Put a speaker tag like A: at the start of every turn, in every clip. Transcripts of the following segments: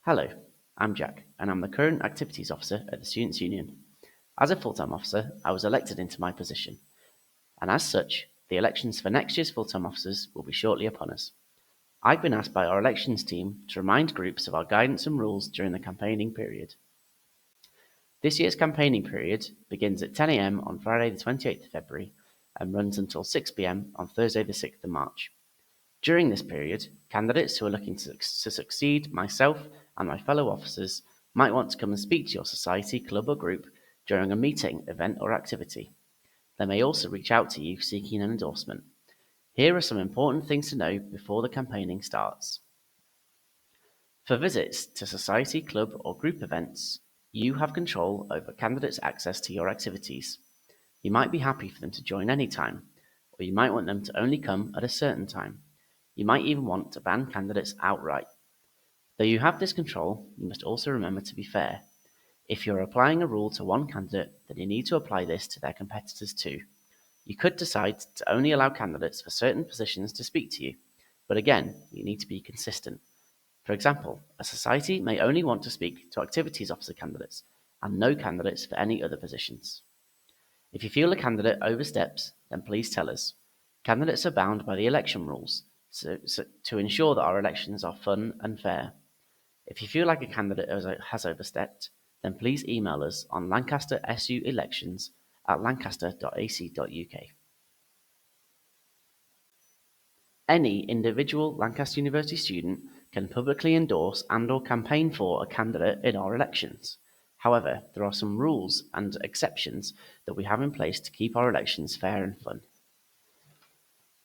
A: Hello, I'm Jack, and I'm the current Activities Officer at the Students' Union. As a full-time officer, I was elected into my position, and as such, the elections for next year's full-time officers will be shortly upon us. I've been asked by our elections team to remind groups of our guidance and rules during the campaigning period. This year's campaigning period begins at 10 a.m. on Friday the 28th of February and runs until 6 p.m. on Thursday the 6th of March. During this period, candidates who are looking to succeed myself and my fellow officers might want to come and speak to your society, club or group during a meeting, event or activity. They may also reach out to you seeking an endorsement. Here are some important things to know before the campaigning starts. For visits to society, club or group events, you have control over candidates' access to your activities. You might be happy for them to join any time, or you might want them to only come at a certain time. You might even want to ban candidates outright. Though you have this control, you must also remember to be fair. If you're applying a rule to one candidate, then you need to apply this to their competitors too. You could decide to only allow candidates for certain positions to speak to you, but again, you need to be consistent. For example, a society may only want to speak to activities officer candidates and no candidates for any other positions. If you feel a candidate oversteps, then please tell us. Candidates are bound by the election rules, so to ensure that our elections are fun and fair. If you feel like a candidate has overstepped, then please email us on lancastersuelections@lancaster.ac.uk. Any individual Lancaster University student can publicly endorse and/or campaign for a candidate in our elections. However, there are some rules and exceptions that we have in place to keep our elections fair and fun.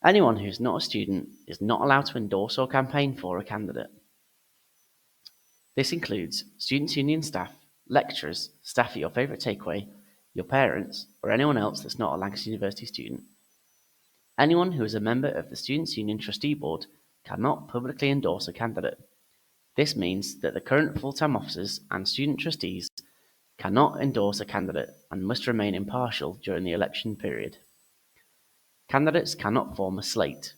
A: Anyone who is not a student is not allowed to endorse or campaign for a candidate. This includes Students' Union staff, lecturers, staff at your favourite takeaway, your parents, or anyone else that's not a Lancaster University student. Anyone who is a member of the Students' Union Trustee Board cannot publicly endorse a candidate. This means that the current full-time officers and student trustees cannot endorse a candidate and must remain impartial during the election period. Candidates cannot form a slate.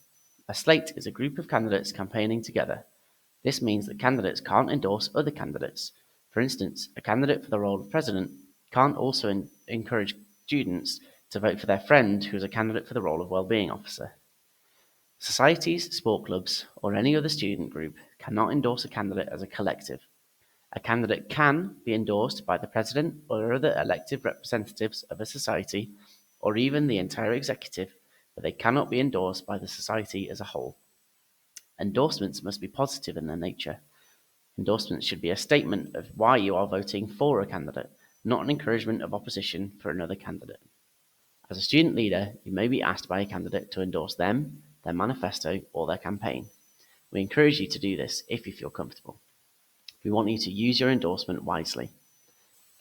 A: A slate is a group of candidates campaigning together. This means that candidates can't endorse other candidates. For instance, a candidate for the role of president can't also encourage students to vote for their friend who is a candidate for the role of well-being officer. Societies, sport clubs, or any other student group cannot endorse a candidate as a collective. A candidate can be endorsed by the president or other elected representatives of a society, or even the entire executive, but they cannot be endorsed by the society as a whole. Endorsements must be positive in their nature. Endorsements should be a statement of why you are voting for a candidate, not an encouragement of opposition for another candidate. As a student leader, you may be asked by a candidate to endorse them, their manifesto, or their campaign. We encourage you to do this if you feel comfortable. We want you to use your endorsement wisely.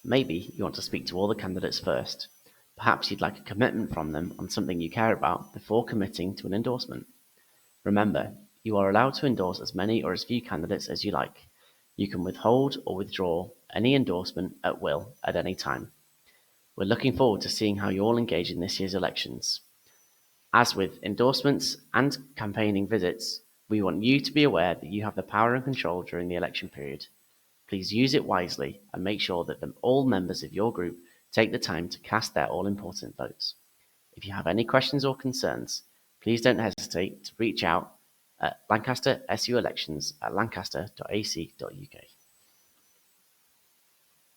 A: Maybe you want to speak to all the candidates first. Perhaps you'd like a commitment from them on something you care about before committing to an endorsement. Remember, you are allowed to endorse as many or as few candidates as you like. You can withhold or withdraw any endorsement at will at any time. We're looking forward to seeing how you all engage in this year's elections. As with endorsements and campaigning visits, we want you to be aware that you have the power and control during the election period. Please use it wisely and make sure that all members of your group take the time to cast their all-important votes. If you have any questions or concerns, please don't hesitate to reach out at lancastersuelections@lancaster.ac.uk.